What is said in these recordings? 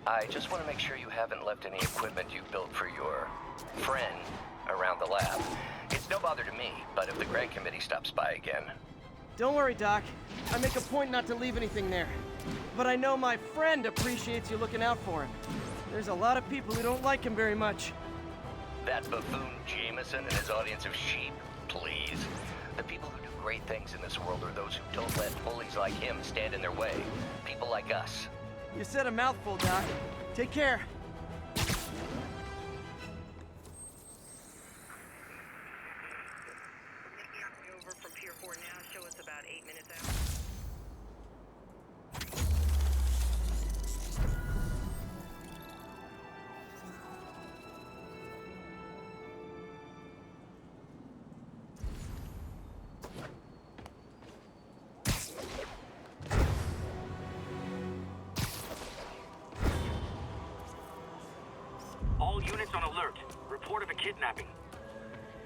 I just want to make sure you haven't left any equipment you built for your friend around the lab. It's no bother to me, but if the grant committee stops by again... Don't worry, Doc. I make a point not to leave anything there. But I know my friend appreciates you looking out for him. There's a lot of people who don't like him very much. That buffoon Jameson and his audience of sheep? Please. The people who do great things in this world are those who don't let bullies like him stand in their way. People like us. You said a mouthful, Doc. Take care. Over from Pier 4 now. Show us about 8 minutes out. All units on alert. Report of a kidnapping.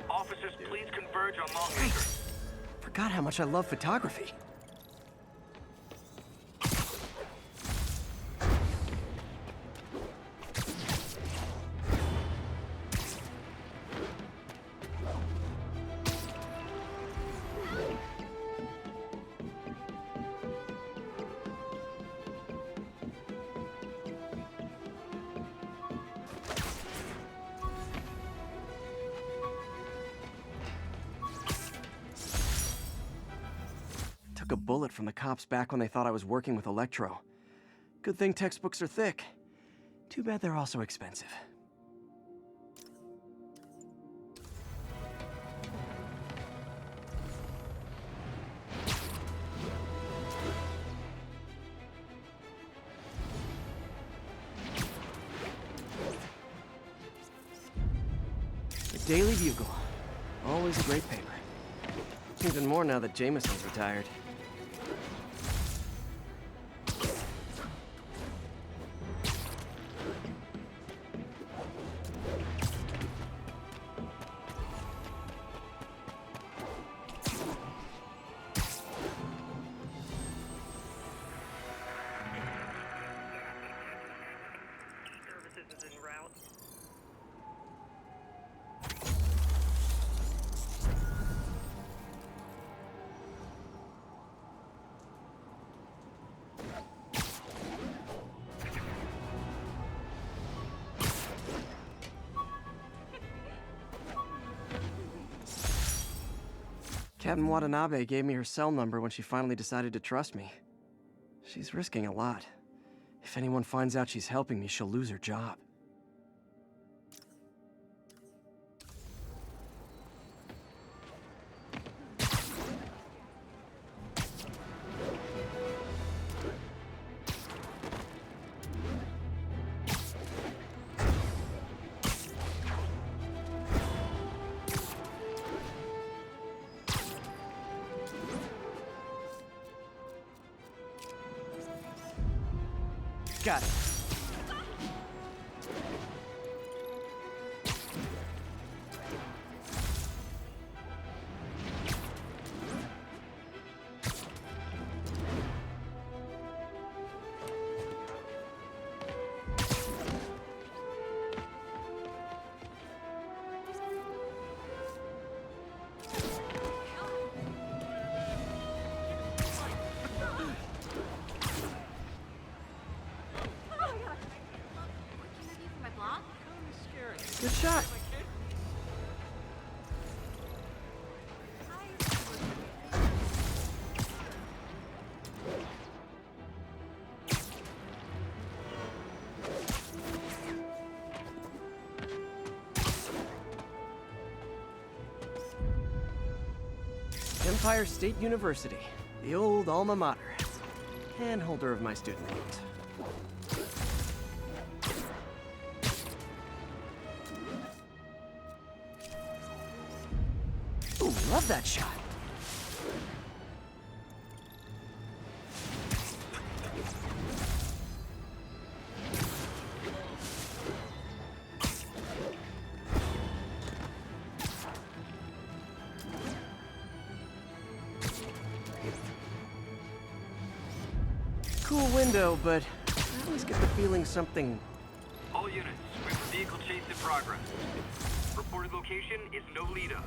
Officers, please converge on Longacre. Forgot how much I love photography. Took a bullet from the cops back when they thought I was working with Electro. Good thing textbooks are thick. Too bad they're also expensive. The Daily Bugle. Always a great paper. Even more now that Jameson's retired. Services is en route. Captain Watanabe gave me her cell number when she finally decided to trust me. She's risking a lot. If anyone finds out she's helping me, she'll lose her job. Got it. Good shot. Empire State University, the old alma mater, and holder of my student loans. Ooh, love that shot. Cool window, but I always get the feeling something... All units, we have a vehicle chase in progress. Reported location is Nolita.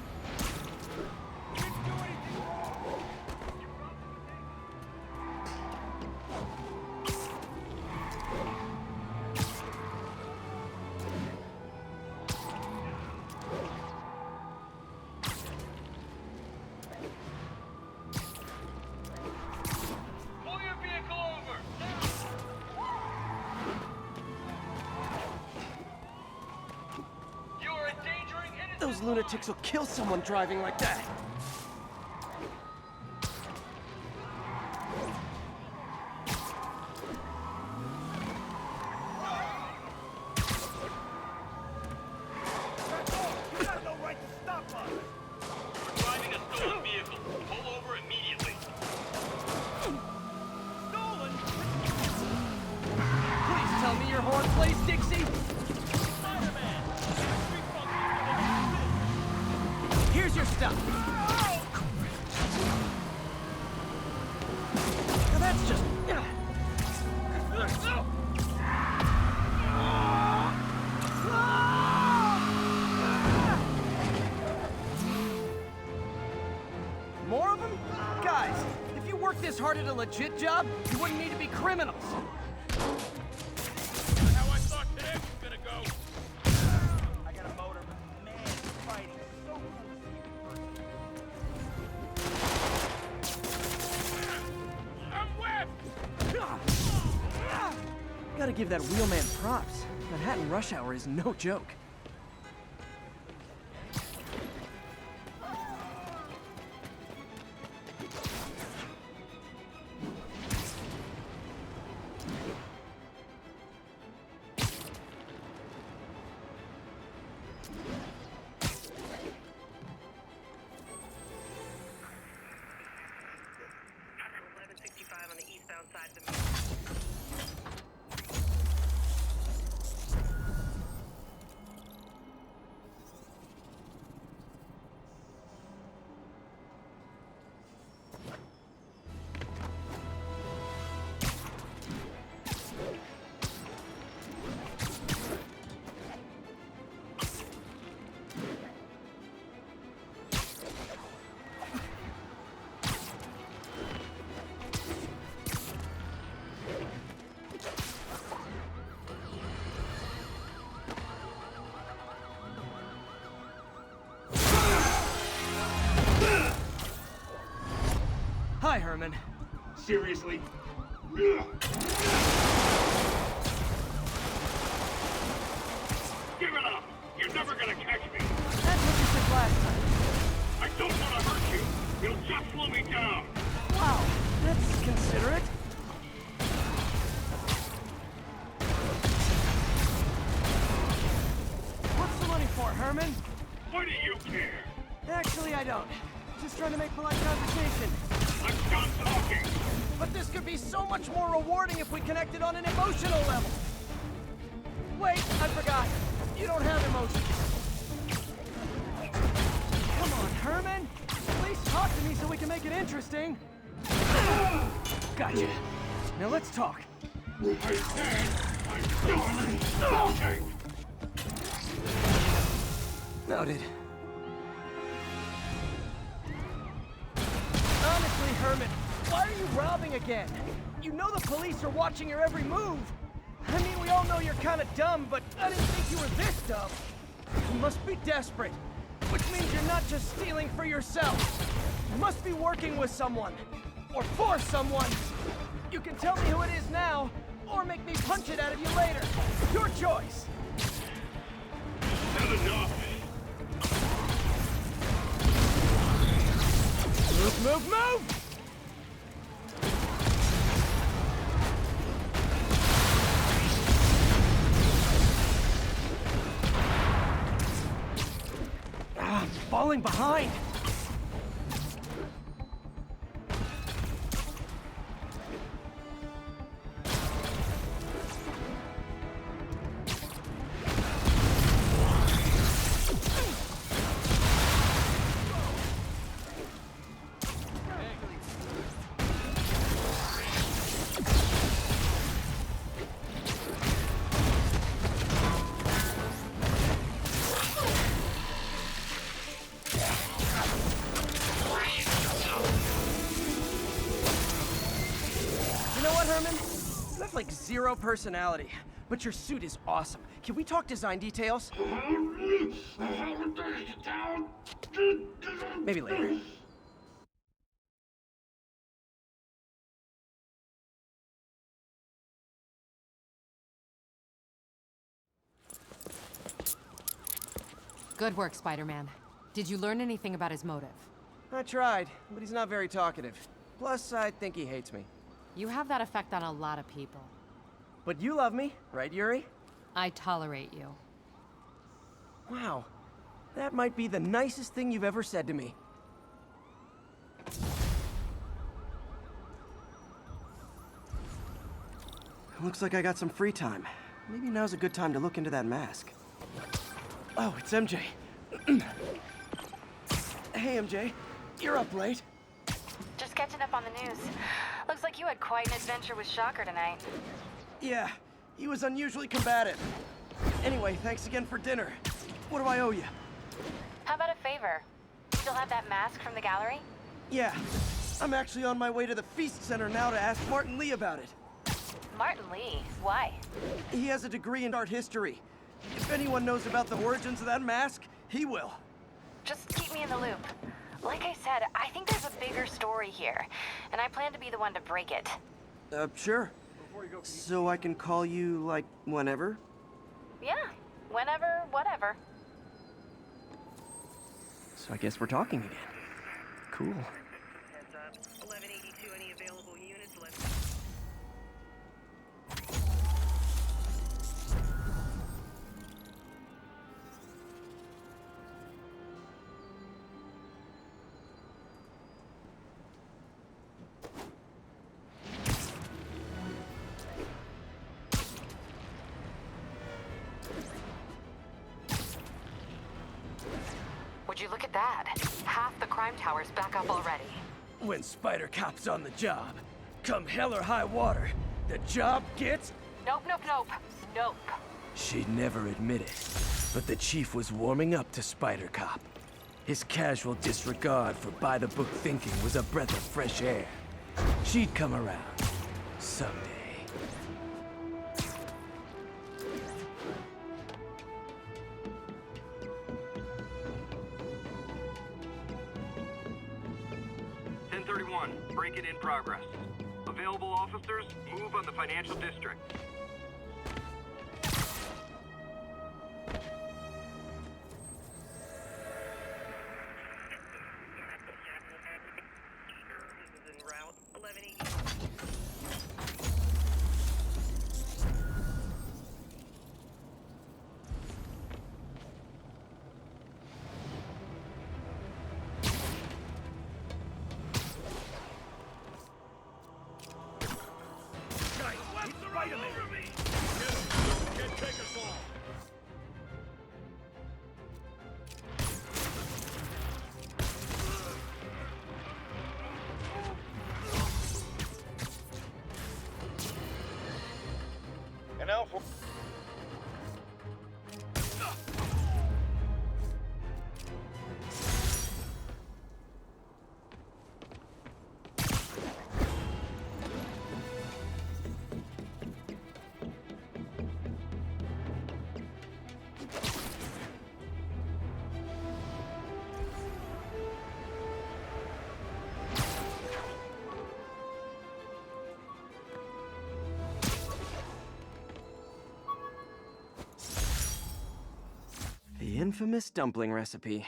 Pull your vehicle over! You are endangering innocent Those lunatics will kill someone driving like that. We're driving a stolen vehicle. Pull over immediately. Please tell me your horn plays, Dixie. Here's your stuff. Now that's just... More of them? Guys, if you worked this hard at a legit job, you wouldn't need to be criminals. How I thought today was gonna go. I got a motor, but man, fighting is so cool. I'm whipped! Gotta give that wheelman props. Manhattan rush hour is no joke. On the eastbound side of the main. Hi, Herman. Seriously? Give it up! You're never gonna catch me! That's what you said last time. I don't want to hurt you! You'll just slow me down! Wow, that's considerate. What's the money for, Herman? Why do you care? Actually, I don't. Just trying to make polite conversation. I'm done talking! But this could be so much more rewarding if we connected on an emotional level. Wait, I forgot. You don't have emotions. Come on, Herman. At least talk to me so we can make it interesting. Gotcha. Now let's talk. I said I'm done talking! Noted. Honestly, Herman, why are you robbing again? You know the police are watching your every move. I mean, we all know you're kind of dumb, but I didn't think you were this dumb. You must be desperate, which means you're not just stealing for yourself. You must be working with someone, or for someone. You can tell me who it is now, or make me punch it out of you later. Your choice. Not enough! Move, move, move! I'm falling behind. You have like zero personality, but your suit is awesome. Can we talk design details? Maybe later. Good work, Spider-Man. Did you learn anything about his motive? I tried, but he's not very talkative. Plus, I think he hates me. You have that effect on a lot of people. But you love me, right, Yuri? I tolerate you. Wow. That might be the nicest thing you've ever said to me. Looks like I got some free time. Maybe now's a good time to look into that mask. Oh, it's MJ. Hey, MJ. You're up late. Just catching up on the news. Looks like you had quite an adventure with Shocker tonight. Yeah, he was unusually combative. Anyway, thanks again for dinner. What do I owe you? How about a favor? Still have that mask from the gallery? Yeah, I'm actually on my way to the Feast Center now to ask Martin Lee about it. Martin Lee? Why? He has a degree in art history. If anyone knows about the origins of that mask, he will. Just keep me in the loop. Like I said, I think there's a bigger story here, and I plan to be the one to break it. Sure. So I can call you, like, whenever? Yeah, whenever, whatever. So I guess we're talking again. Cool. Heads up. 1182, any available units left? Would you look at that? Half the crime tower's back up already. When Spider Cop's on the job, come hell or high water, the job gets... Nope, nope, nope. Nope. She'd never admit it, but the chief was warming up to Spider Cop. His casual disregard for by-the-book thinking was a breath of fresh air. She'd come around. Someday. Break-in in progress. Available officers, move on the financial district. This is en route. 1180. And now for... The infamous dumpling recipe.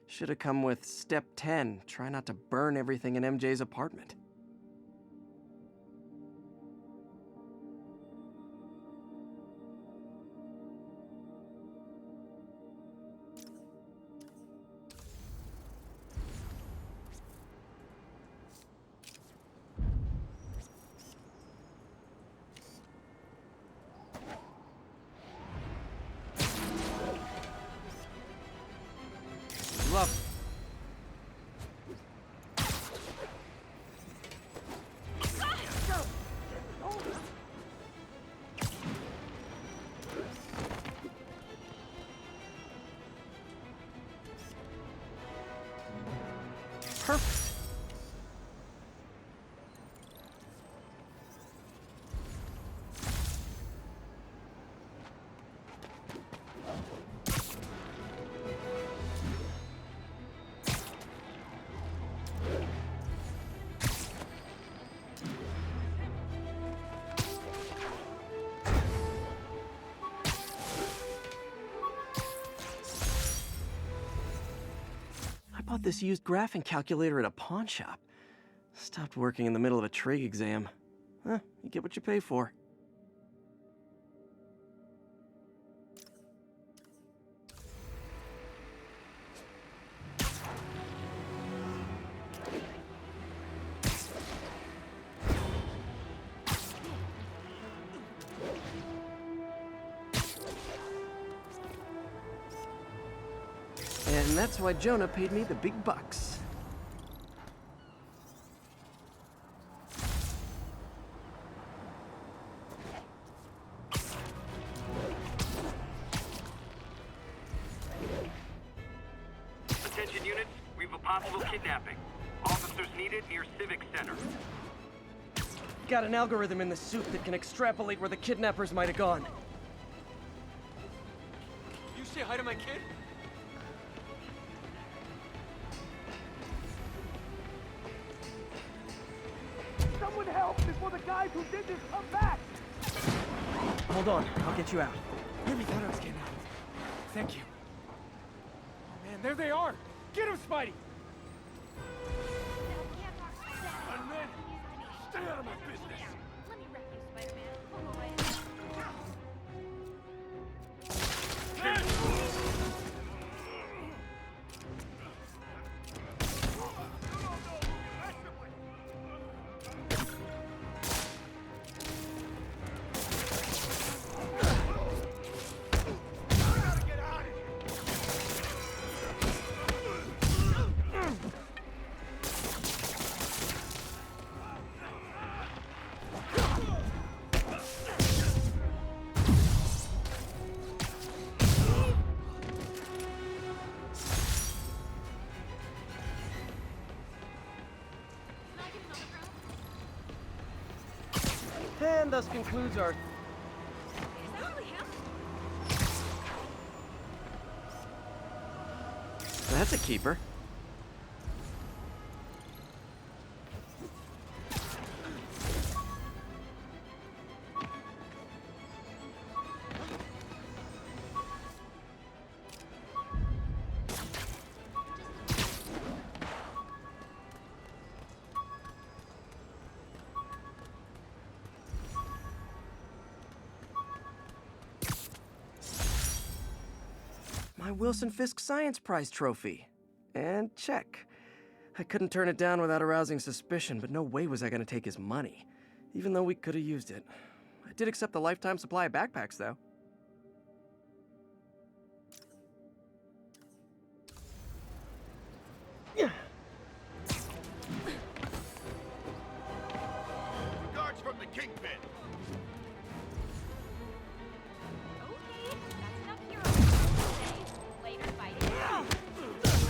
Should have come with step 10. Try not to burn everything in MJ's apartment. Love. bought this used graphing calculator at a pawn shop. Stopped working in the middle of a trig exam. Huh, you get what you pay for. And that's why Jonah paid me the big bucks. Attention units, we have a possible kidnapping. Officers needed near Civic Center. Got an algorithm in the suit that can extrapolate where the kidnappers might have gone. You say hi to my kid? Someone help before the guys who did this come back! Hold on, I'll get you out. Really thought I was getting out. Thank you. Oh man, there they are! Get him, Spidey! And then, stay out of my business! Let me wreck you, Spider-Man. Pull away. And thus concludes our... That's a keeper. My Wilson Fisk Science Prize trophy. And check. I couldn't turn it down without arousing suspicion, but no way was I gonna take his money. Even though we could have used it. I did accept the lifetime supply of backpacks, though. Guards from the Kingpin!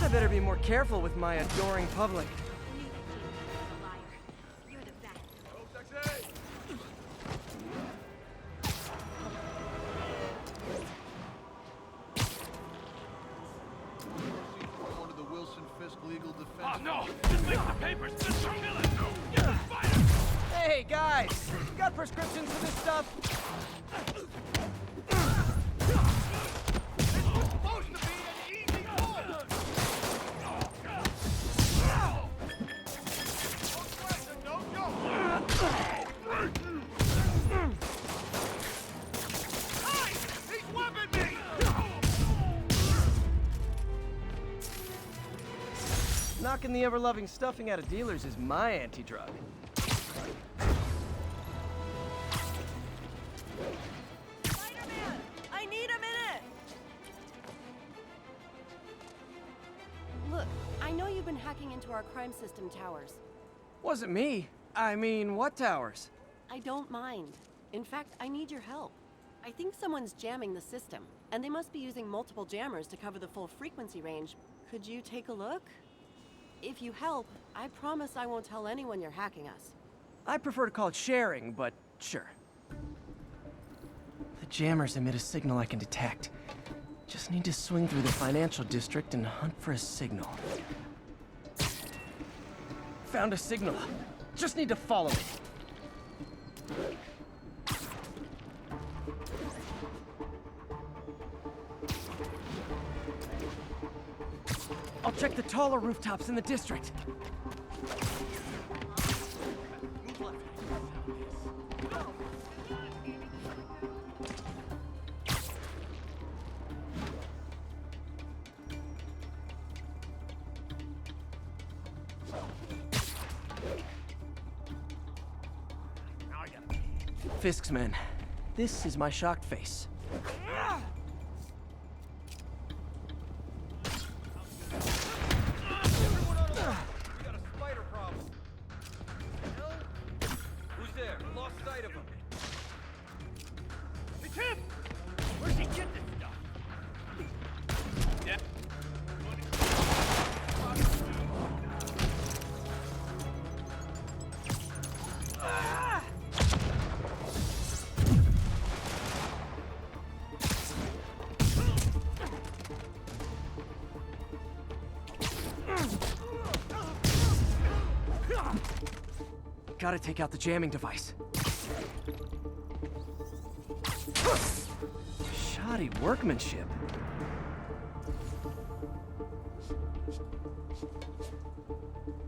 I better be more careful with my adoring public. One of the Wilson Fisk legal defense. Oh no! Just make the papers, Mr. Miller! You're a fighter! Hey, guys! You got prescriptions for this stuff? Knocking the ever-loving stuffing out of dealers is my anti-drug. Spider-Man! I need a minute! Look, I know you've been hacking into our crime system towers. Wasn't me. I mean, what towers? I don't mind. In fact, I need your help. I think someone's jamming the system, and they must be using multiple jammers to cover the full frequency range. Could you take a look? If you help, I promise I won't tell anyone you're hacking us. I prefer to call it sharing, but sure. The jammers emit a signal I can detect. Just need to swing through the financial district and hunt for a signal. Found a signal. Just need to follow it. I'll check the taller rooftops in the district. Fisk's men. This is my shocked face. Everyone on alert! We got a spider problem. Hell? Who's there? Lost sight of him. Hey, Tim! Where'd he get this stuff? Yeah. Gotta take out the jamming device. Shoddy workmanship.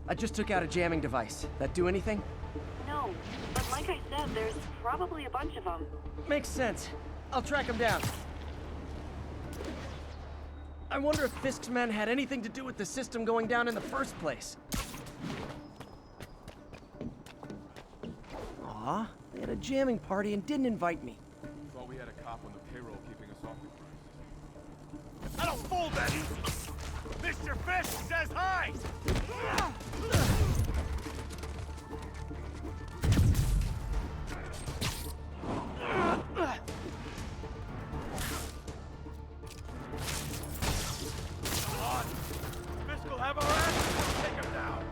I just took out a jamming device. That do anything? No, but like I said, there's probably a bunch of them. Makes sense. I'll track him down. I wonder if Fisk's men had anything to do with the system going down in the first place. Aw, they had a jamming party and didn't invite me. Thought we had a cop on the payroll keeping us off the premises. I don't fold that easy! Mr. Fisk says hi! Fisk will have our asses. Take him down!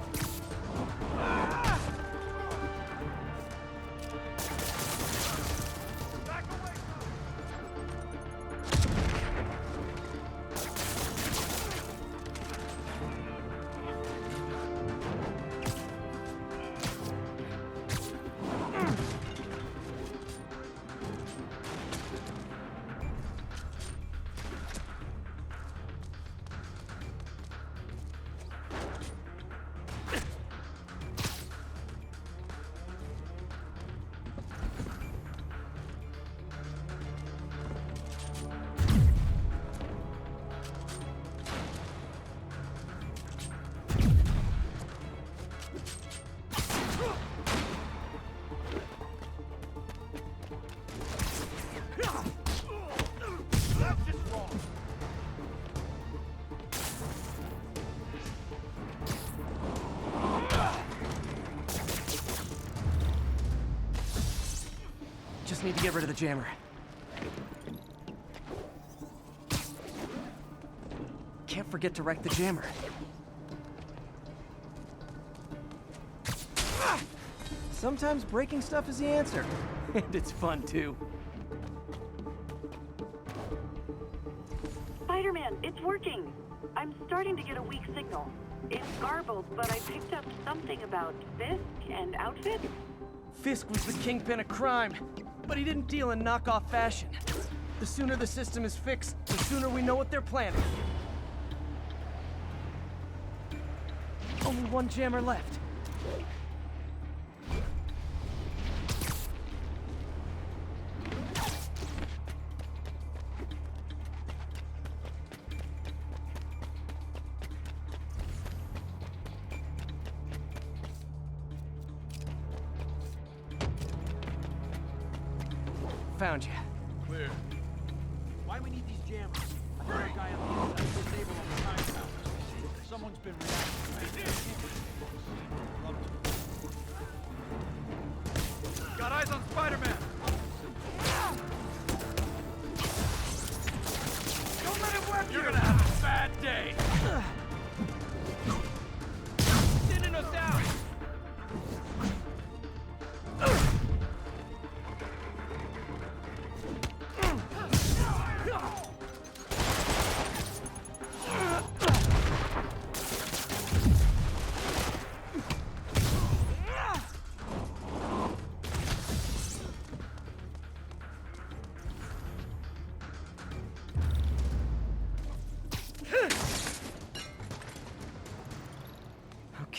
Back away! That's just wrong. Just need to get rid of the jammer. Can't forget to wreck the jammer. Sometimes breaking stuff is the answer. And it's fun, too. Spider-Man, it's working. I'm starting to get a weak signal. It's garbled, but I picked up something about Fisk and outfits. Fisk was the kingpin of crime, but he didn't deal in knockoff fashion. The sooner the system is fixed, the sooner we know what they're planning. Only one jammer left. Found you. Clear. Why we need these jammers? I heard a guy on the inside disabled on the time tower. Someone's been reacting. Got eyes on Spider-Man! Don't let him web you! You're gonna have a bad day! Thinning us out!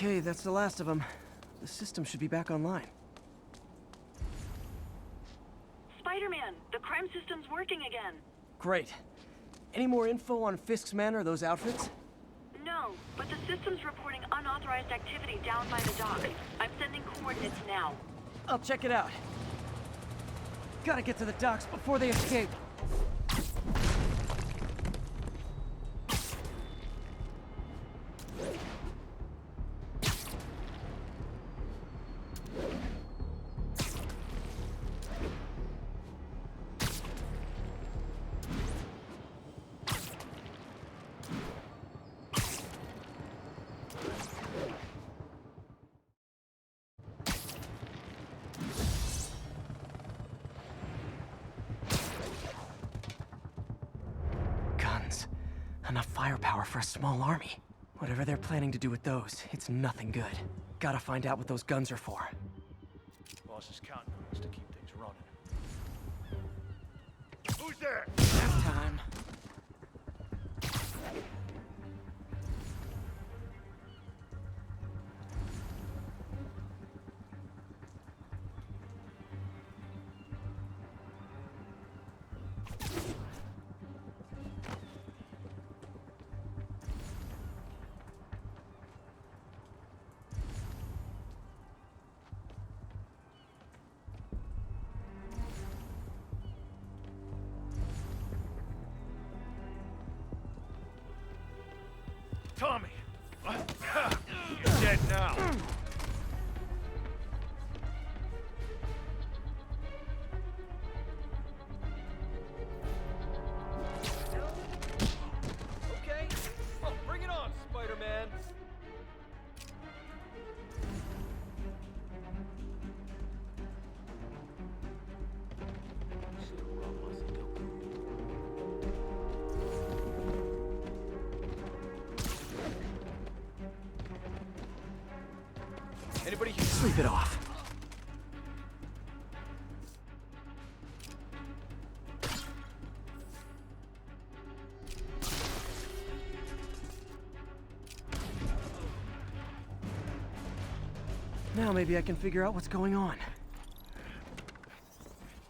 Okay, that's the last of them. The system should be back online. Spider-Man, the crime system's working again. Great. Any more info on Fisk's men or those outfits? No, but the system's reporting unauthorized activity down by the dock. I'm sending coordinates now. I'll check it out. Gotta get to the docks before they escape. Guns. Enough firepower for a small army. Whatever they're planning to do with those, it's nothing good. Gotta find out what those guns are for. Boss is counting on us to keep things running. Who's there? Last time. Tommy! What? You're dead now. Okay. Well, bring it on, Spider-Man. Anybody here? Sleep it off. Now maybe I can figure out what's going on.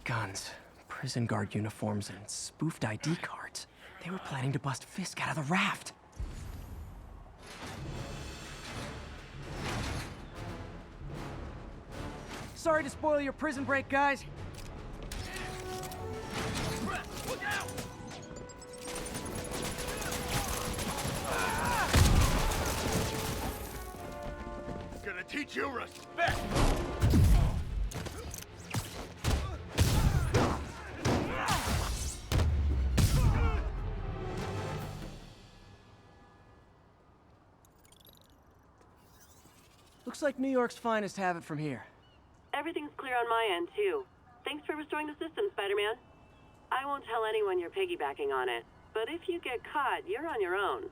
Guns, prison guard uniforms, and spoofed ID cards. They were planning to bust Fisk out of the raft. Sorry to spoil your prison break, guys. Look out! Gonna teach you respect! Looks like New York's finest have it from here. Everything's clear on my end, too. Thanks for restoring the system, Spider-Man. I won't tell anyone you're piggybacking on it, but if you get caught, you're on your own.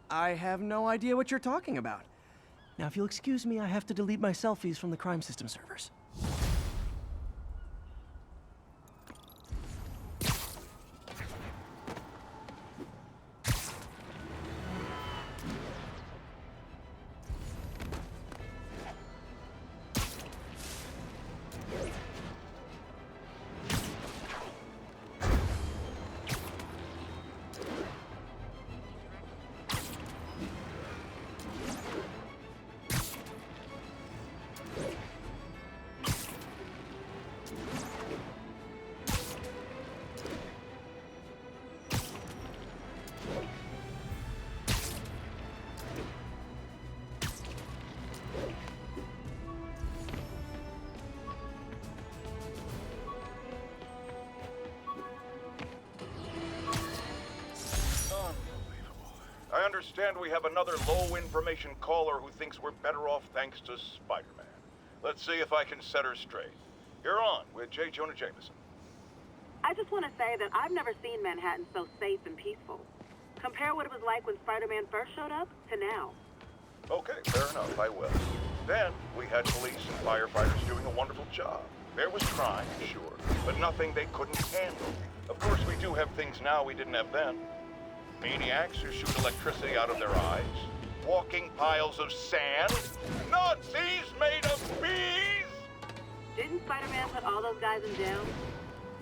I have no idea what you're talking about. Now, if you'll excuse me, I have to delete my selfies from the crime system servers. I understand we have another low-information caller who thinks we're better off thanks to Spider-Man. Let's see if I can set her straight. You're on with J. Jonah Jameson. I just want to say that I've never seen Manhattan so safe and peaceful. Compare what it was like when Spider-Man first showed up to now. Okay, fair enough, I will. Then, we had police and firefighters doing a wonderful job. There was crime, sure, but nothing they couldn't handle. Of course, we do have things now we didn't have then. Maniacs who shoot electricity out of their eyes, walking piles of sand? Nazis made of bees? Didn't Spider-Man put all those guys in jail?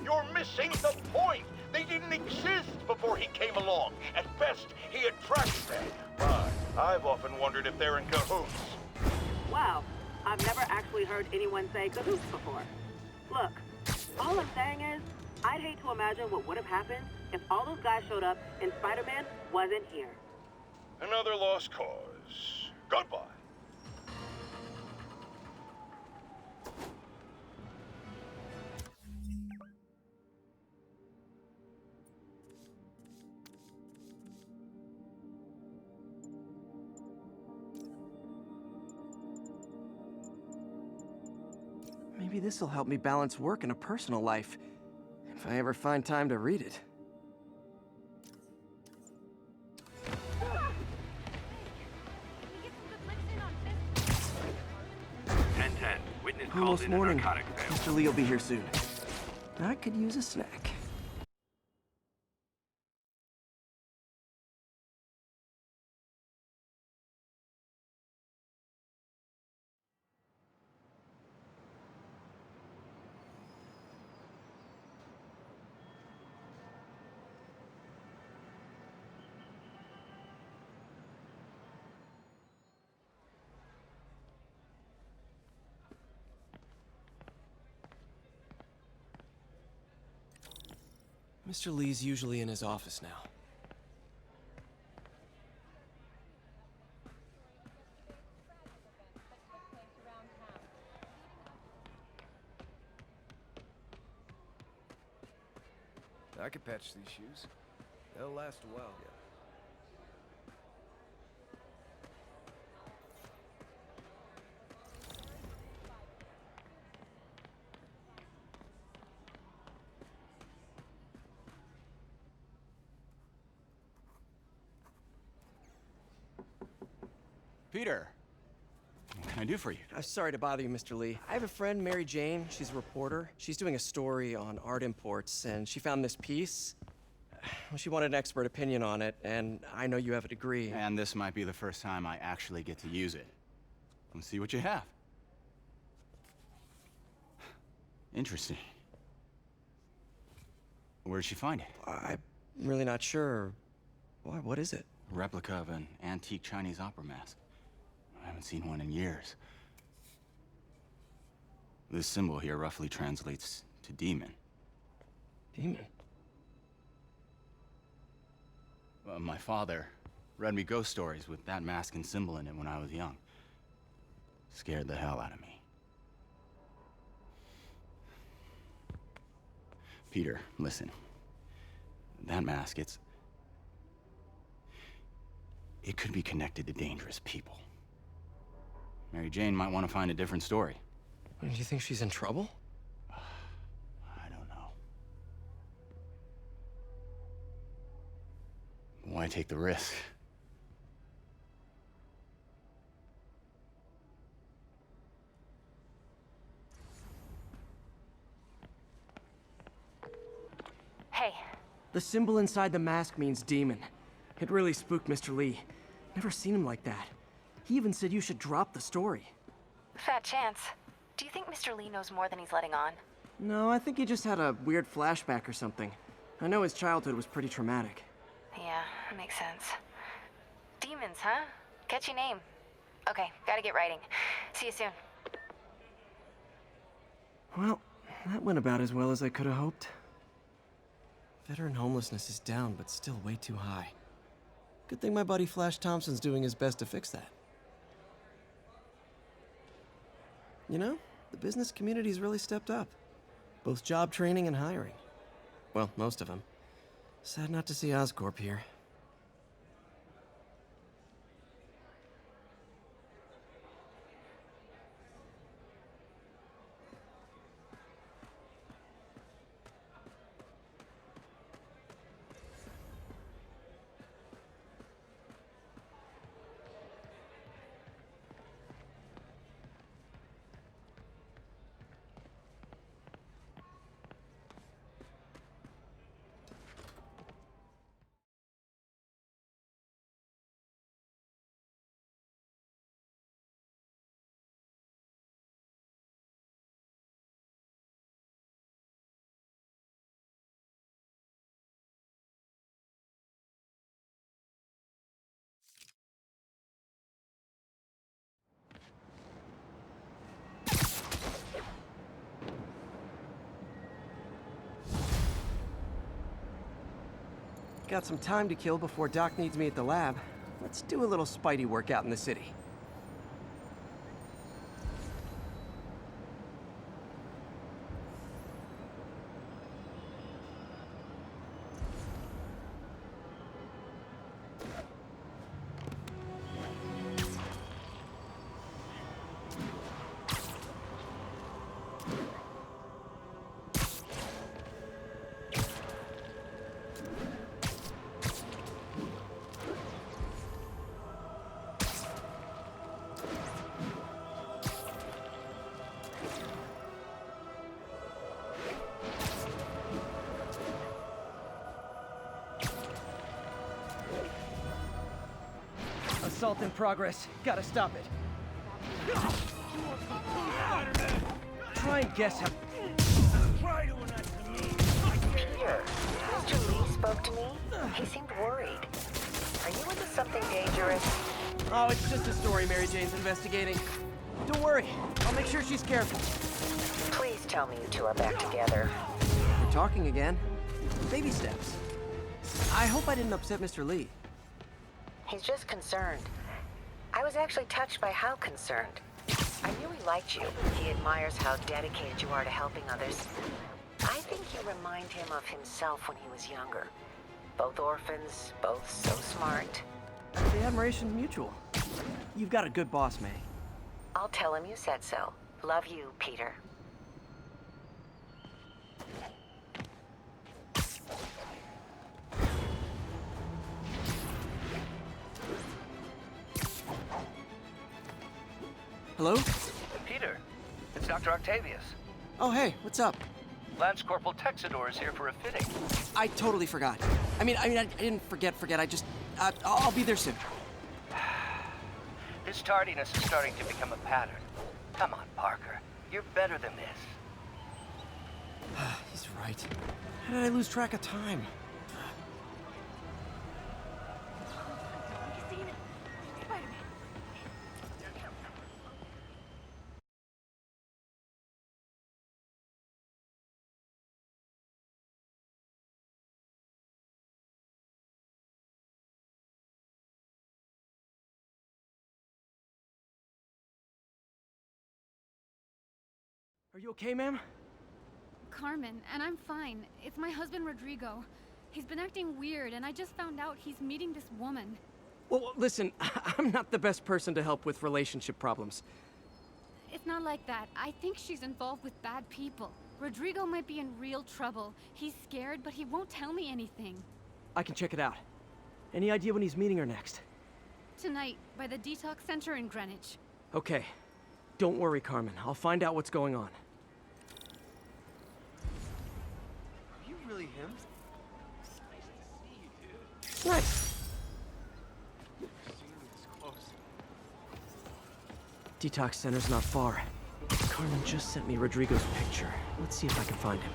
You're missing the point. They didn't exist before he came along. At best, he attracted them. But I've often wondered if they're in cahoots. Wow, I've never actually heard anyone say cahoots before. Look, all I'm saying is, I'd hate to imagine what would have happened if all those guys showed up and Spider-Man wasn't here. Another lost cause. Goodbye. Maybe this'll help me balance work and a personal life, if I ever find time to read it. Witness Almost called in a morning. narcotic sale. Mr. Lee will be here soon. I could use a snack. Mr. Lee's usually in his office now. I could patch these shoes. They'll last a while. Peter, what can I do for you? Sorry to bother you, Mr. Lee. I have a friend, Mary Jane. She's a reporter. She's doing a story on art imports, and she found this piece. Well, she wanted an expert opinion on it, and I know you have a degree. And this might be the first time I actually get to use it. Let's see what you have. Interesting. Where'd she find it? I'm really not sure. Why, what is it? A replica of an antique Chinese opera mask. I haven't seen one in years. This symbol here roughly translates to demon. Demon? My father read me ghost stories with that mask and symbol in it when I was young. Scared the hell out of me. Peter, listen. That mask, it could be connected to dangerous people. Mary Jane might want to find a different story. Do you think she's in trouble? I don't know. Why take the risk? Hey. The symbol inside the mask means demon. It really spooked Mr. Lee. Never seen him like that. He even said you should drop the story. Fat chance. Do you think Mr. Lee knows more than he's letting on? No, I think he just had a weird flashback or something. I know his childhood was pretty traumatic. Yeah, that makes sense. Demons, huh? Catchy name. Okay, gotta get writing. See you soon. Well, that went about as well as I could have hoped. Veteran homelessness is down, but still way too high. Good thing my buddy Flash Thompson's doing his best to fix that. You know, the business community's really stepped up. Both job training and hiring. Well, most of them. Sad not to see Oscorp here. Got some time to kill before Doc needs me at the lab. Let's do a little Spidey workout in the city. Assault in progress. Gotta stop it. Try and guess how... Peter, Mr. Lee spoke to me. He seemed worried. Are you into something dangerous? Oh, it's just a story Mary Jane's investigating. Don't worry. I'll make sure she's careful. Please tell me you two are back together. We're talking again. Baby steps. I hope I didn't upset Mr. Lee. He's just concerned. I was actually touched by how concerned. I knew he liked you. He admires how dedicated you are to helping others. I think you remind him of himself when he was younger. Both orphans, both so smart. The admiration's mutual. You've got a good boss, May. I'll tell him you said so. Love you, Peter. Hello? Peter, it's Dr. Octavius. Oh, hey, what's up? Lance Corporal Texador is here for a fitting. I totally forgot. I didn't forget. I just... I'll be there soon. This tardiness is starting to become a pattern. Come on, Parker. You're better than this. He's right. How did I lose track of time? Are you okay, ma'am? Carmen, and I'm fine. It's my husband, Rodrigo. He's been acting weird, and I just found out he's meeting this woman. Well, listen, I'm not the best person to help with relationship problems. It's not like that. I think she's involved with bad people. Rodrigo might be in real trouble. He's scared, but he won't tell me anything. I can check it out. Any idea when he's meeting her next? Tonight, by the detox center in Greenwich. Okay. Don't worry, Carmen. I'll find out what's going on. Are you really him? It's nice to see you, dude. Nice. Seeing this close. Detox center's not far. Carmen just sent me Rodrigo's picture. Let's see if I can find him.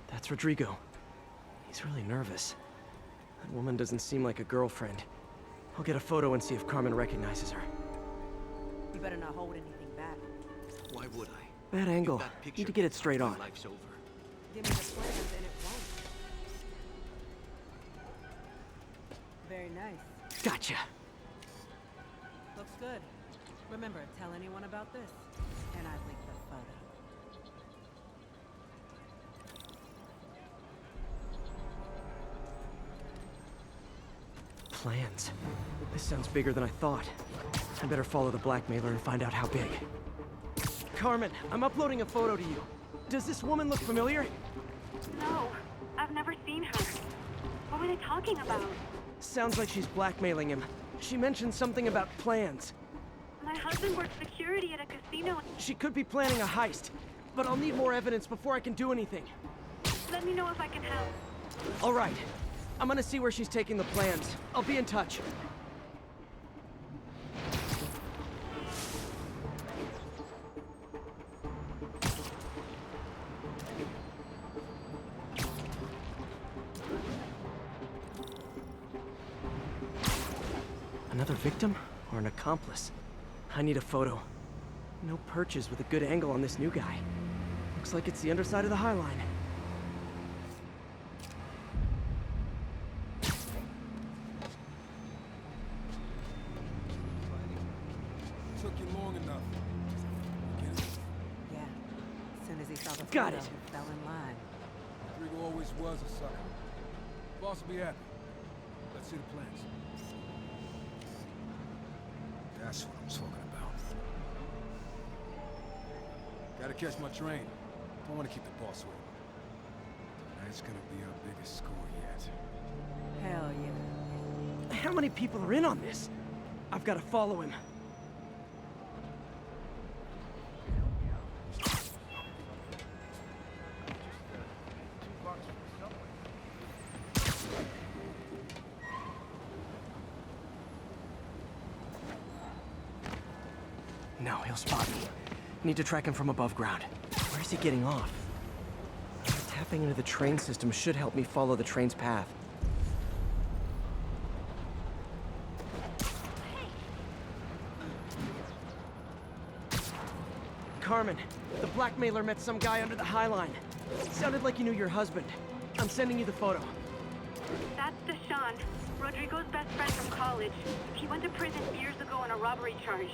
That's Rodrigo. He's really nervous. That woman doesn't seem like a girlfriend. I'll get a photo and see if Carmen recognizes her. You better not hold anything back. Why would I? Bad angle. Need to get it straight on. Life's over. Give me the plans and it won't. Very nice. Gotcha. Looks good. Remember, tell anyone about this. And I leaked the photo. Plans. This sounds bigger than I thought. I better follow the blackmailer and find out how big. Carmen, I'm uploading a photo to you. Does this woman look familiar? No, I've never seen her. What were they talking about? Sounds like she's blackmailing him. She mentioned something about plans. My husband works security at a casino. She could be planning a heist, but I'll need more evidence before I can do anything. Let me know if I can help. All right. I'm gonna see where she's taking the plans. I'll be in touch. Another victim or an accomplice? I need a photo. No perches with a good angle on this new guy. Looks like it's the underside of the High Line. Took you long enough. Get it? Yeah. As soon as he saw the Got photo, it. he fell in line. Rodrigo always was a sucker. Boss will be happy. Let's see the plans. That's what I'm talking about. Gotta catch my train. Don't want to keep the boss waiting. Tonight's gonna be our biggest score yet. Hell yeah. How many people are in on this? I've got to follow him. No, he'll spot me. Need to track him from above ground. Where's he getting off? Tapping into the train system should help me follow the train's path. Carmen, the blackmailer met some guy under the High Line. Sounded like he knew your husband. I'm sending you the photo. That's Deshaun, Rodrigo's best friend from college. He went to prison years ago on a robbery charge.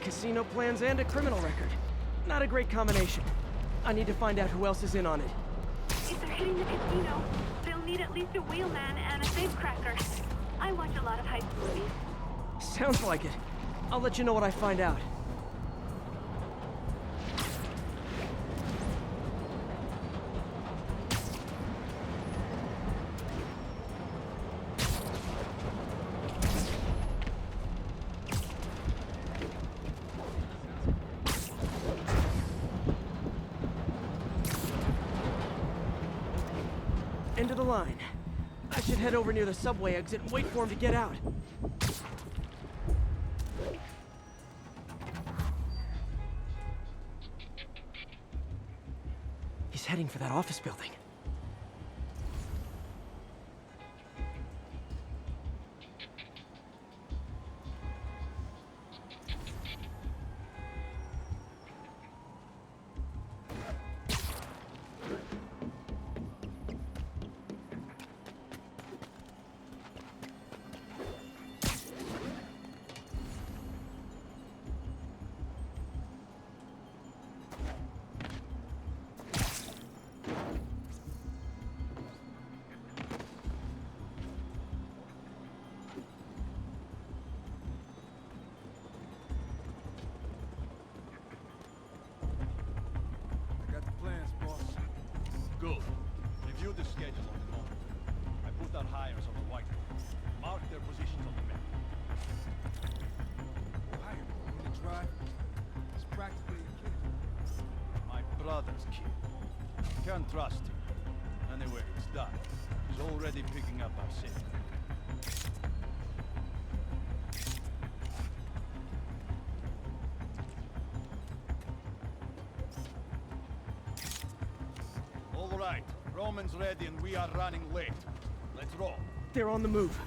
Casino plans and a criminal record. Not a great combination. I need to find out who else is in on it. If they're hitting the casino, they'll need at least a wheelman and a safecracker. I watch a lot of heist movies. Sounds like it. I'll let you know what I find out. End of the line. I should head over near the subway exit and wait for him to get out. He's heading for that office building. Good. Review the schedule on the monitor. I put our hires on the whiteboard. Mark their positions on the map. Ohio, on the drive. It's practically a kid. My brother's kid. Can't trust him. Anyway, it's done. He's already picking up our signal. All right. Roman's ready and we are running late. Let's roll. They're on the move.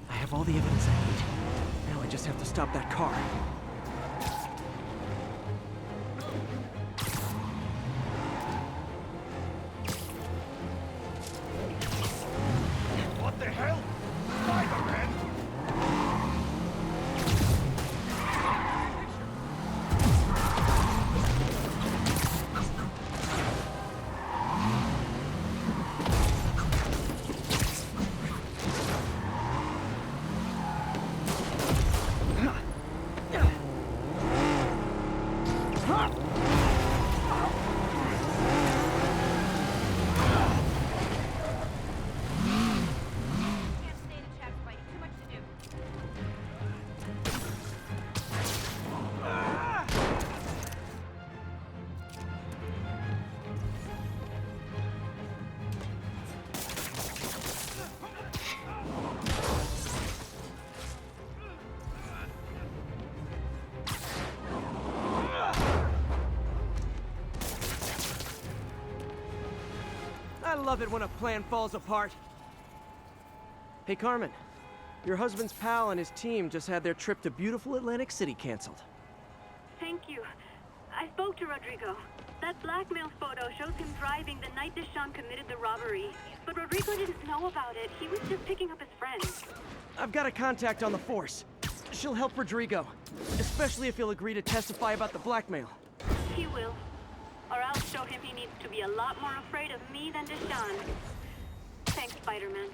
I have all the evidence I need. Now I just have to stop that car. What the hell? Spider-Man! love it when a plan falls apart. Hey, Carmen. Your husband's pal and his team just had their trip to beautiful Atlantic City canceled. Thank you. I spoke to Rodrigo. That blackmail photo shows him driving the night Deshawn committed the robbery. But Rodrigo didn't know about it. He was just picking up his friend. I've got a contact on the force. She'll help Rodrigo, especially if he'll agree to testify about the blackmail. He will. Or I'll show him he needs to be a lot more afraid of me than Deshawn. Thanks, Spider-Man.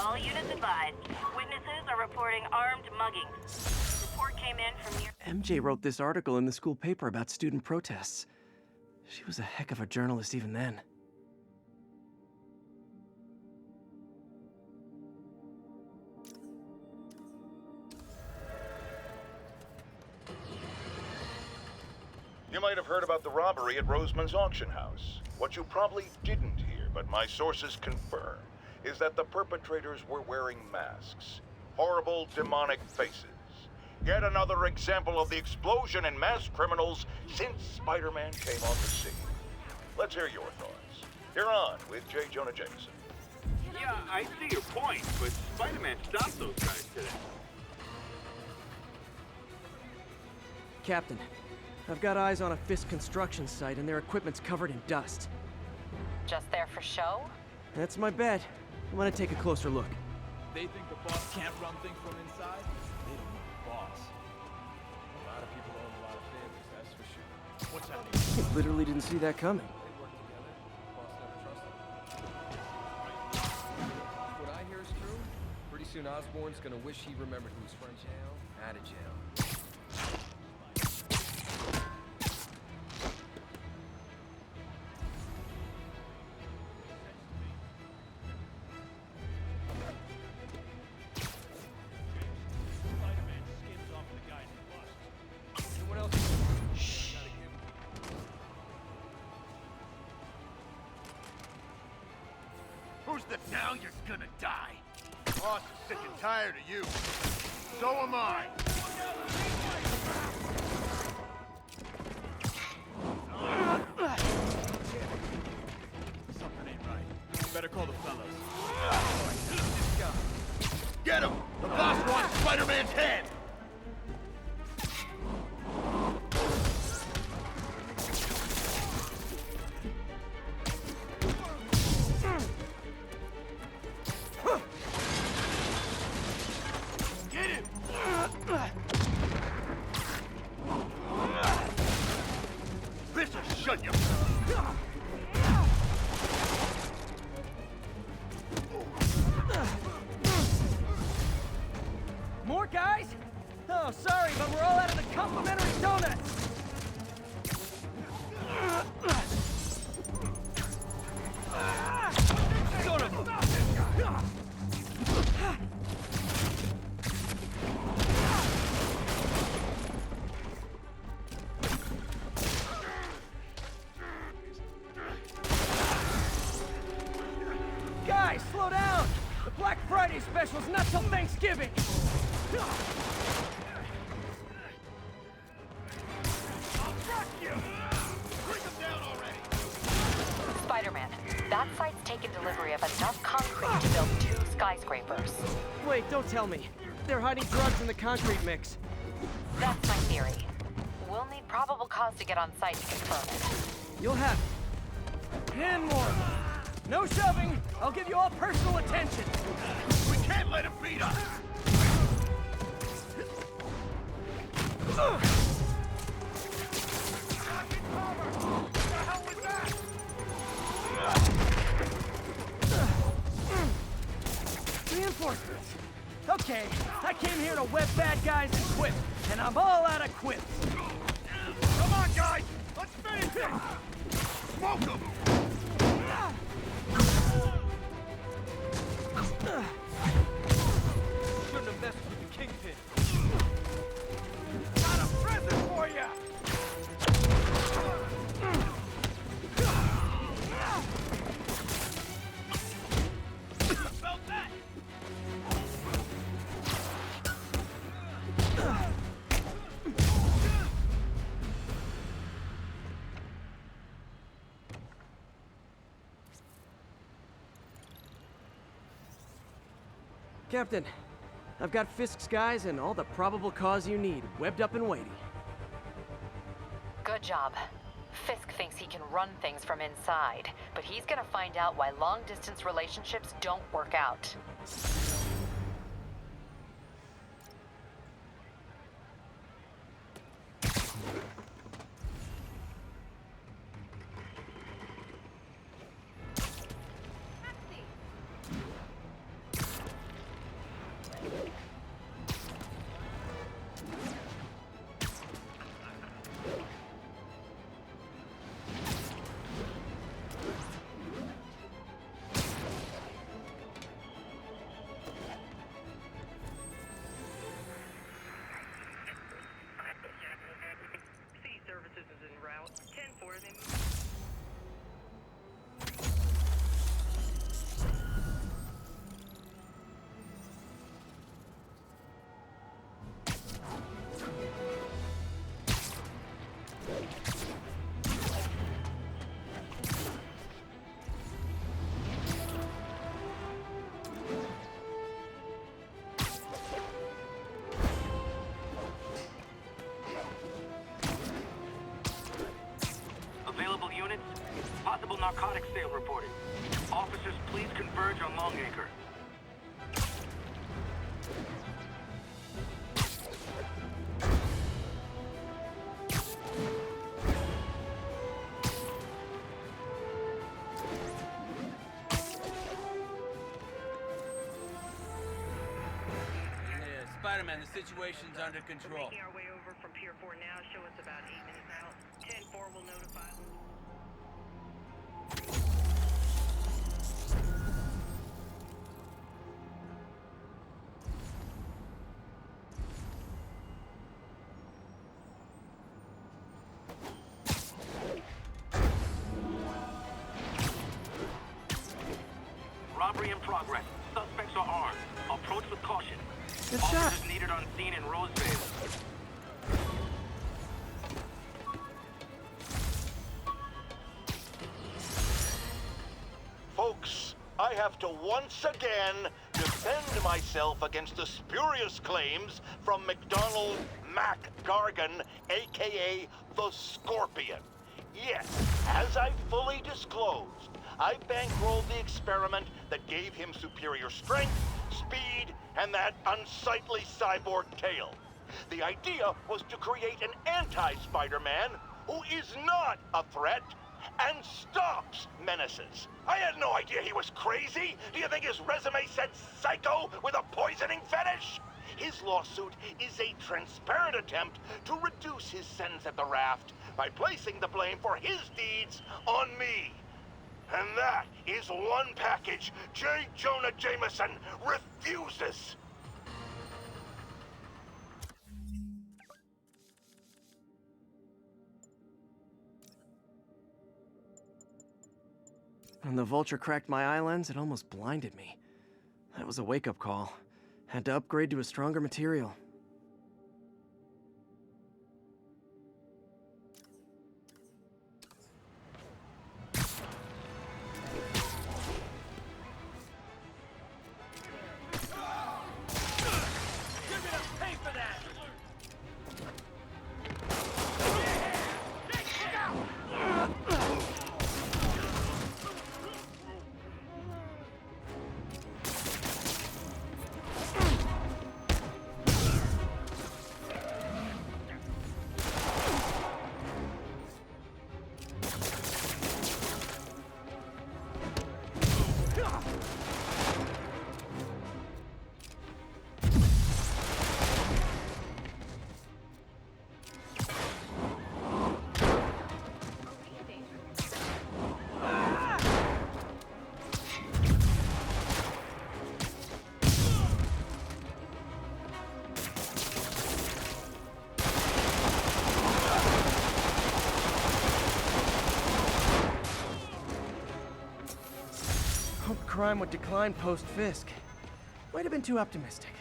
All units advised. Witnesses are reporting armed muggings. Report came in from near... MJ wrote this article in the school paper about student protests. She was a heck of a journalist even then. You might have heard about the robbery at Roseman's auction house. What you probably didn't hear, but my sources confirm, is that the perpetrators were wearing masks. Horrible, demonic faces. Yet another example of the explosion in mass criminals since Spider-Man came on the scene. Let's hear your thoughts. You're on with J. Jonah Jameson. Yeah, I see your point, but Spider-Man stopped those guys today. Captain, I've got eyes on a Fisk construction site and their equipment's covered in dust. Just there for show? That's my bet. I'm gonna take a closer look. They think the boss can't run things from inside? They don't know the boss. A lot of people own a lot of families, that's for sure. What's happening? Literally didn't see that coming. They work together. The boss never trusted them. If what I hear is true, pretty soon Osborn's gonna wish he remembered who was from jail, out of jail. Who's the now you're gonna die? Boss is sick and tired of you. So am I. Something ain't right. Better call the fellas. Get him! The boss wants Spider-Man's head! Shut you! More guys? Oh, sorry, but we're all out of the complimentary donuts! Son of a... Guys, slow down! The Black Friday special's not till Thanksgiving! Spider-Man, that site's taken delivery of enough concrete to build 2 skyscrapers. Wait, don't tell me. They're hiding drugs in the concrete mix. That's my theory. We'll need probable cause to get on site to confirm it. You'll have it. And more. No shoving. I'll give you all personal attention. We can't let him beat us! Reinforcements. Okay, I came here to web bad guys and quip, and I'm all out of quips. Come on, guys! Let's finish this! Smoke them! Shouldn't have messed with the Kingpin. Got a present for ya! Felt that! Captain, I've got Fisk's guys and all the probable cause you need, webbed up and waiting. Good job. Fisk thinks he can run things from inside, but he's gonna find out why long-distance relationships don't work out. Services is en route. 10-4, they move. Available units? Possible narcotics sale reported. Officers, please converge on Longacre. Yeah, Spider-Man, the situation's under control. Making our way over from Pier 4 now. Show us about 8 minutes out. 10-4 will notify. Robbery in progress. Suspects are armed. Approach with caution. Good shot. Officers needed on scene in Roseville. Folks, I have to once again defend myself against the spurious claims from McDonald Mac Gargan, aka the Scorpion. Yes, as I fully disclosed, I bankrolled the experiment that gave him superior strength, speed, and that unsightly cyborg tail. The idea was to create an anti-Spider-Man who is not a threat and stops menaces. I had no idea he was crazy. Do you think his resume said psycho with a poisoning fetish? His lawsuit is a transparent attempt to reduce his sentence at the raft by placing the blame for his deeds on me. And that is one package J. Jonah Jameson refuses. When the vulture cracked my eye lens, it almost blinded me. That was a wake-up call. Had to upgrade to a stronger material. You're gonna pay for that! crime would decline post-Fisk. Might have been too optimistic.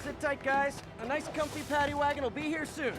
Sit tight, guys. A nice comfy paddy wagon will be here soon.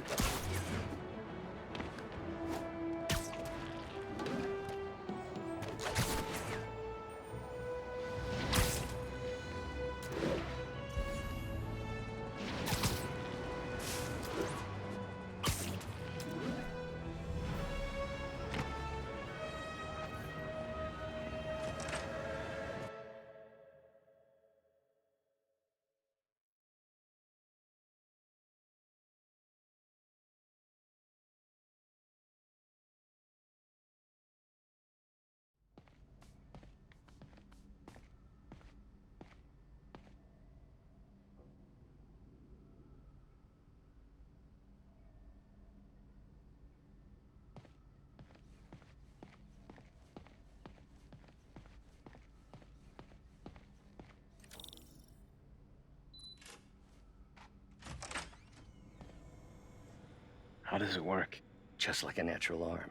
How does it work? Just like a natural arm.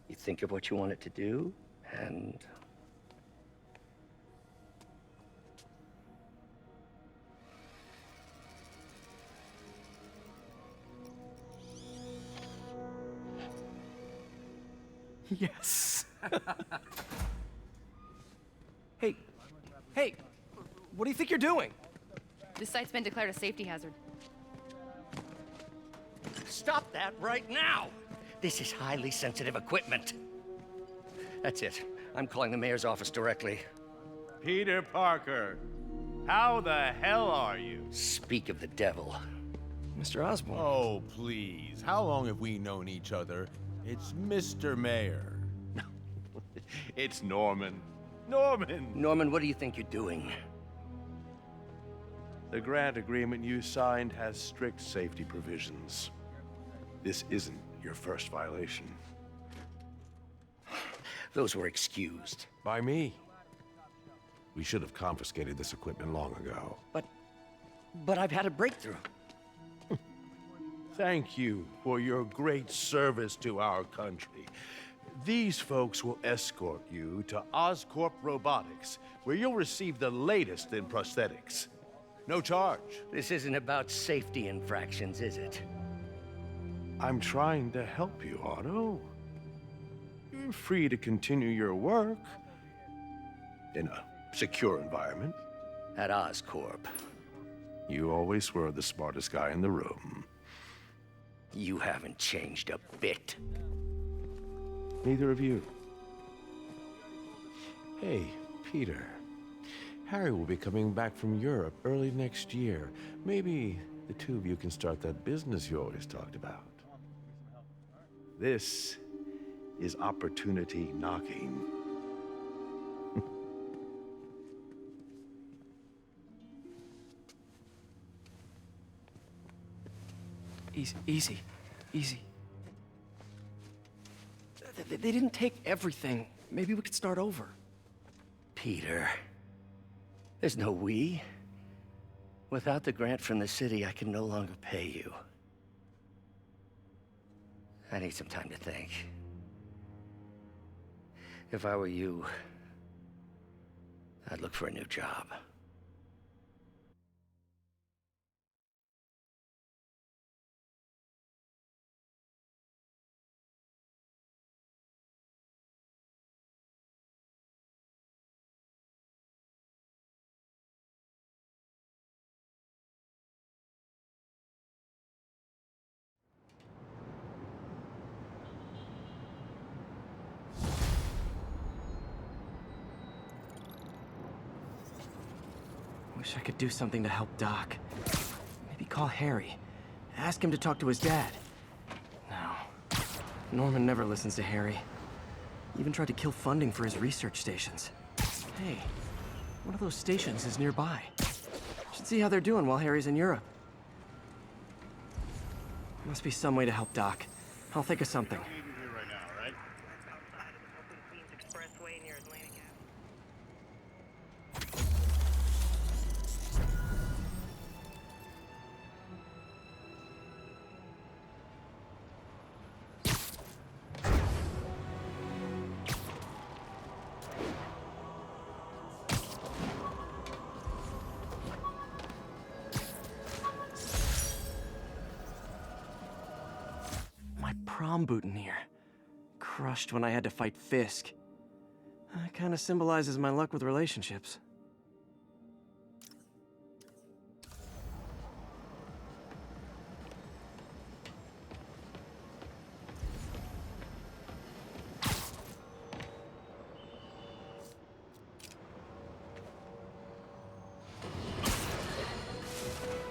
You think of what you want it to do, and... Yes. Hey, what do you think you're doing? This site's been declared a safety hazard. Stop that right now! This is highly sensitive equipment. That's it. I'm calling the mayor's office directly. Peter Parker, how the hell are you? Speak of the devil. Mr. Osborn. Oh, please. How long have we known each other? It's Mr. Mayor. It's Norman. Norman, what do you think you're doing? The grant agreement you signed has strict safety provisions. This isn't your first violation. Those were excused. By me. We should have confiscated this equipment long ago. But I've had a breakthrough. Thank you for your great service to our country. These folks will escort you to Oscorp Robotics, where you'll receive the latest in prosthetics. No charge. This isn't about safety infractions, is it? I'm trying to help you, Otto. You're free to continue your work in a secure environment. At Oscorp. You always were the smartest guy in the room. You haven't changed a bit. Neither of you. Hey, Peter. Harry will be coming back from Europe early next year. Maybe the two of you can start that business you always talked about. This is opportunity knocking. Easy. They didn't take everything. Maybe we could start over. Peter, there's no we. Without the grant from the city, I can no longer pay you. I need some time to think. If I were you, I'd look for a new job. Wish I could do something to help Doc. Maybe call Harry. Ask him to talk to his dad. No. Norman never listens to Harry. He even tried to kill funding for his research stations. Hey, one of those stations is nearby. Should see how they're doing while Harry's in Europe. Must be some way to help Doc. I'll think of something. palm boutonniere. Crushed when I had to fight Fisk. Kinda symbolizes my luck with relationships.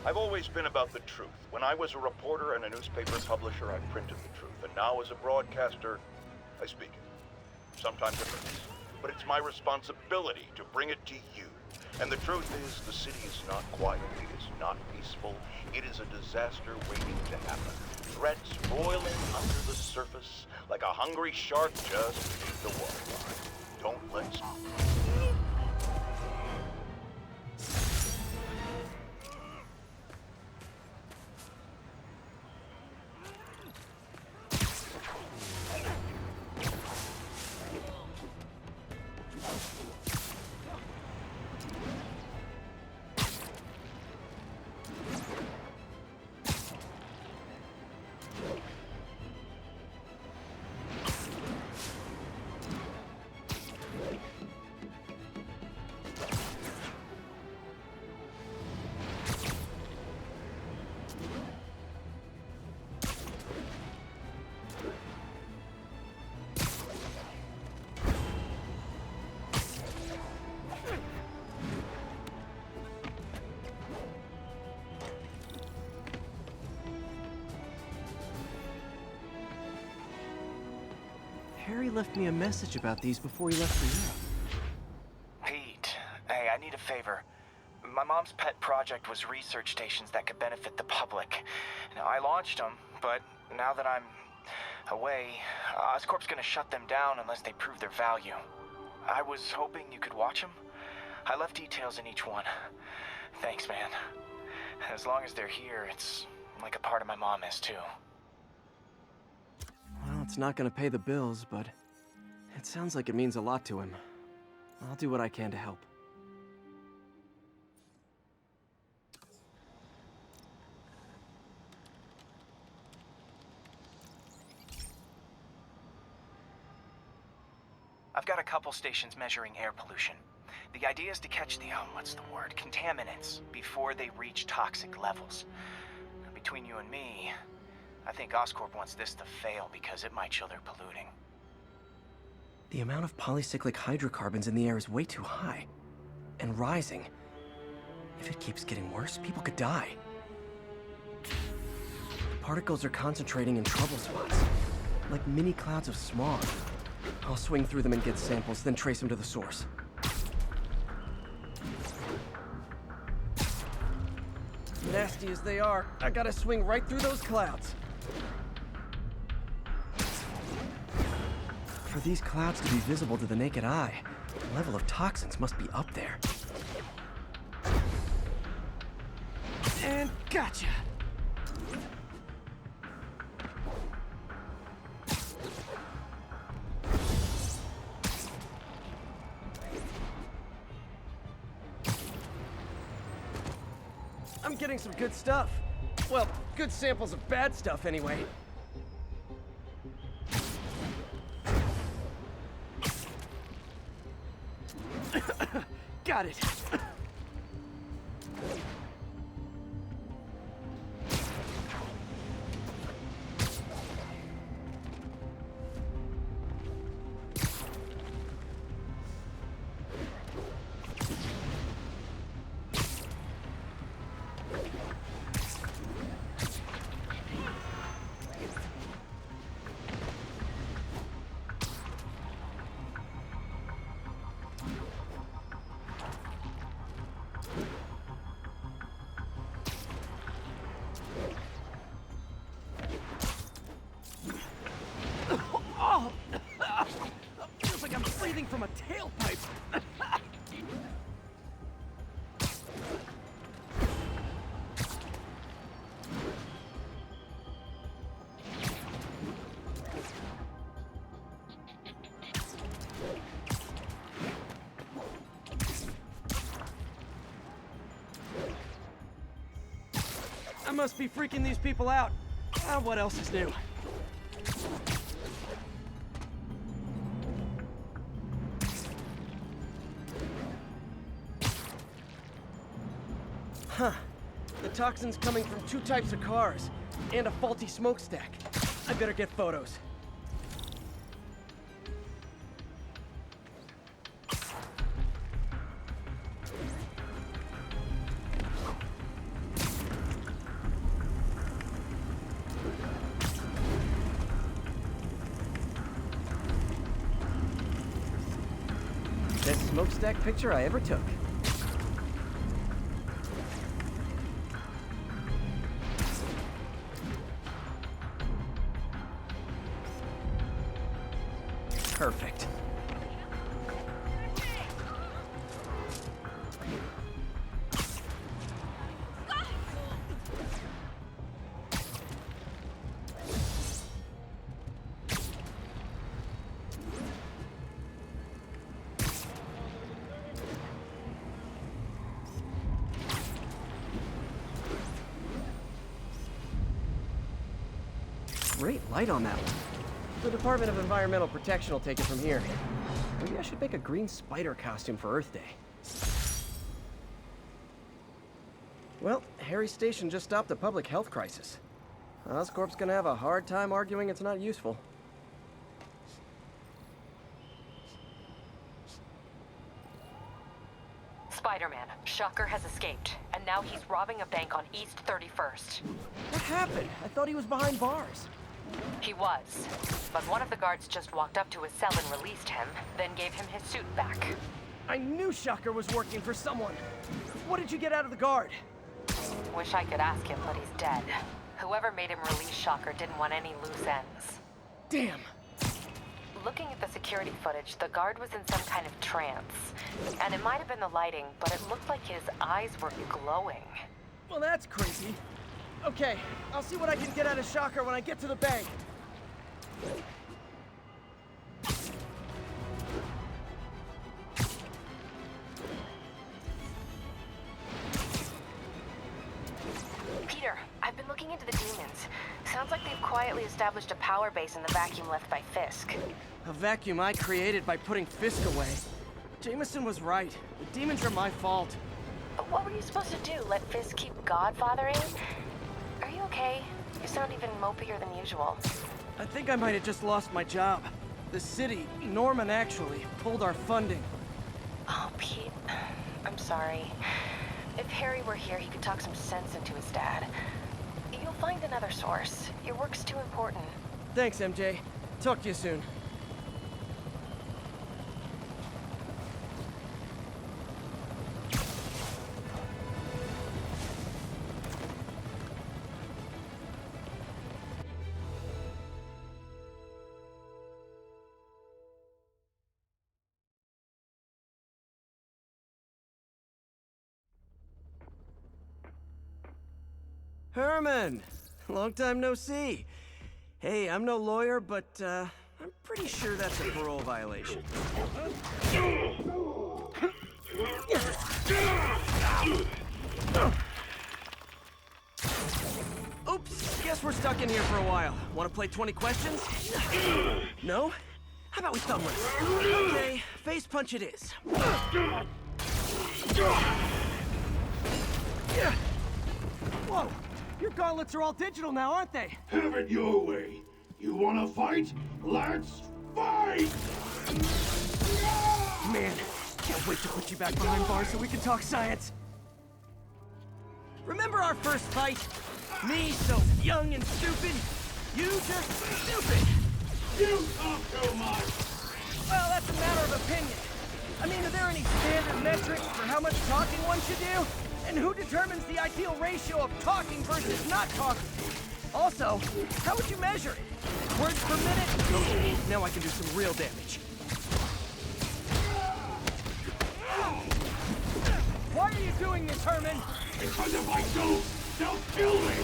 I've always been about the truth. When I was a reporter and a newspaper publisher, I printed the truth. And now as a broadcaster, I speak it. Sometimes it hurts. But it's my responsibility to bring it to you. And the truth is, the city is not quiet. It is not peaceful. It is a disaster waiting to happen. Threats boiling under the surface like a hungry shark just beneath the waterline. Don't let's... Harry left me a message about these before he left for Europe. Pete, hey, I need a favor. My mom's pet project was research stations that could benefit the public. Now, I launched them, but now that I'm away, Oscorp's gonna shut them down unless they prove their value. I was hoping you could watch them. I left details in each one. Thanks, man. As long as they're here, it's like a part of my mom is, too. Well, it's not gonna pay the bills, but it sounds like it means a lot to him. I'll do what I can to help. I've got a couple stations measuring air pollution. The idea is to catch the, contaminants before they reach toxic levels. Between you and me, I think Oscorp wants this to fail because it might show they're polluting. The amount of polycyclic hydrocarbons in the air is way too high. And rising. If it keeps getting worse, people could die. The particles are concentrating in trouble spots, like mini clouds of smog. I'll swing through them and get samples, then trace them to the source. Nasty as they are, I gotta swing right through those clouds. For these clouds to be visible to the naked eye, the level of toxins must be up there. And gotcha! I'm getting some good stuff. Well, good samples of bad stuff anyway. Got it. Feels like I'm breathing from a tailpipe. I must be freaking these people out. What else is new? Huh. The toxin's coming from 2 types of cars, and a faulty smokestack. I better get photos. Best smokestack picture I ever took. Perfect. Great light on that one. The Department of Environmental Protection will take it from here. Maybe I should make a green spider costume for Earth Day. Well, Harry Station just stopped a public health crisis. Oscorp's gonna have a hard time arguing it's not useful. Spider-Man, Shocker has escaped, and now he's robbing a bank on East 31st. What happened? I thought he was behind bars. He was, but one of the guards just walked up to his cell and released him, then gave him his suit back. I knew Shocker was working for someone. What did you get out of the guard? Wish I could ask him, but he's dead. Whoever made him release Shocker didn't want any loose ends. Damn. Looking at the security footage, the guard was in some kind of trance. And it might have been the lighting, but it looked like his eyes were glowing. Well, that's crazy. Okay, I'll see what I can get out of Shocker when I get to the bank. Peter, I've been looking into the demons. Sounds like they've quietly established a power base in the vacuum left by Fisk. A vacuum I created by putting Fisk away. Jameson was right. The demons are my fault. What were you supposed to do? Let Fisk keep godfathering? Are you okay? You sound even mopier than usual. I think I might have just lost my job. The city, Norman actually, pulled our funding. Oh, Pete. I'm sorry. If Harry were here, he could talk some sense into his dad. You'll find another source. Your work's too important. Thanks, MJ. Talk to you soon. Herman! Long time no see. Hey, I'm no lawyer, but I'm pretty sure that's a parole violation. Oops, guess we're stuck in here for a while. Want to play 20 questions? No? How about we thumb wrestle? Okay, face punch it is. Whoa! Your gauntlets are all digital now, aren't they? Have it your way. You wanna fight? Let's fight! Man, can't wait to put you back behind bars so we can talk science. Remember our first fight? Me so young and stupid. You just stupid. You talk too much. Well, that's a matter of opinion. I mean, are there any standard metrics for how much talking one should do? And who determines the ideal ratio of talking versus not talking? Also, how would you measure it? Words per minute? Okay, now I can do some real damage. Why are you doing this, Herman? Because if I don't, they'll kill me.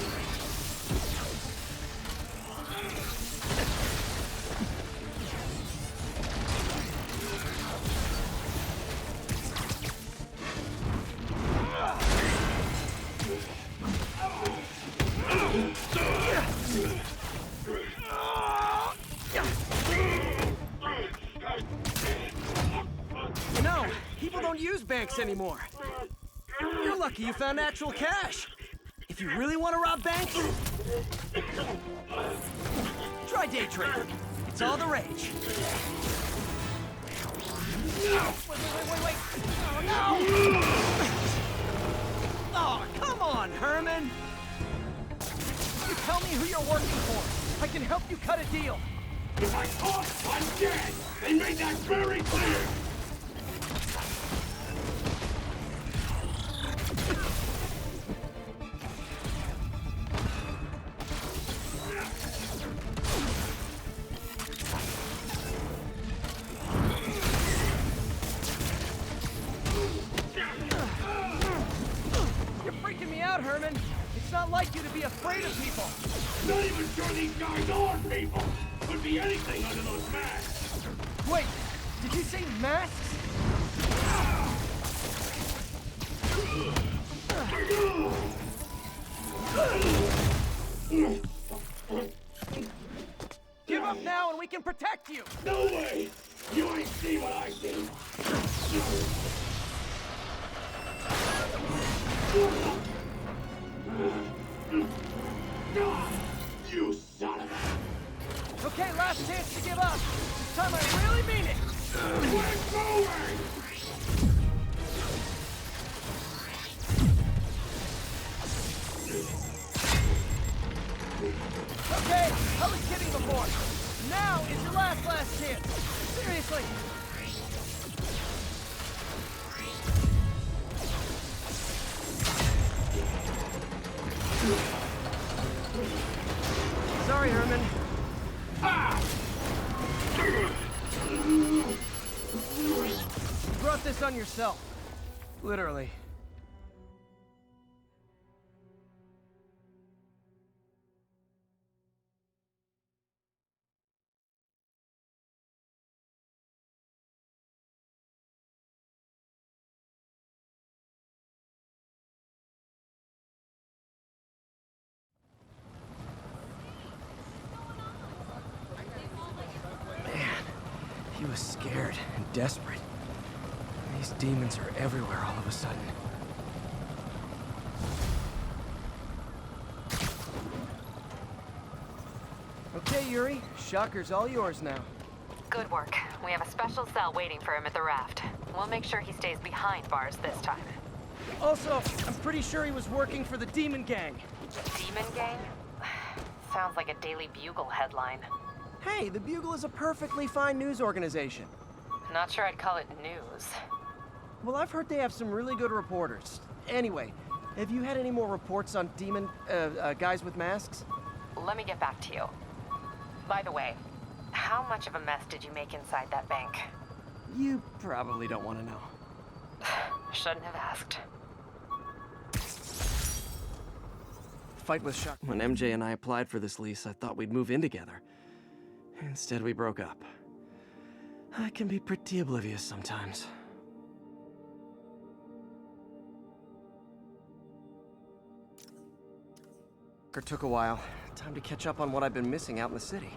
You know, people don't use banks anymore. You're lucky you found actual cash. If you really want to rob banks, try day trading. It's all the rage. Wait. Oh, no! Oh, come on, Herman! You tell me who you're working for. I can help you cut a deal. If I talk, I'm dead! They made that very clear! You're freaking me out, Herman. It's not like you to be afraid of people. Not even sure these guys are people! Could be anything under those masks! Wait, did you say masks? Give up now and we can protect you! No way! You ain't seen what I see! You son of a... Okay, last chance to give up. This time I really mean it. We're going! Okay, I was kidding before. Now is your last chance. Seriously. Sorry, Herman. You brought this on yourself. Literally. He was scared and desperate. These demons are everywhere all of a sudden. Okay, Yuri. Shocker's all yours now. Good work. We have a special cell waiting for him at the raft. We'll make sure he stays behind bars this time. Also, I'm pretty sure he was working for the Demon Gang. Demon Gang? Sounds like a Daily Bugle headline. Hey, the Bugle is a perfectly fine news organization. Not sure I'd call it news. Well, I've heard they have some really good reporters. Anyway, have you had any more reports on demon, guys with masks? Let me get back to you. By the way, how much of a mess did you make inside that bank? You probably don't want to know. Shouldn't have asked. Fight with Shock. When MJ and I applied for this lease, I thought we'd move in together. Instead, we broke up. I can be pretty oblivious sometimes. It took a while. Time to catch up on what I've been missing out in the city.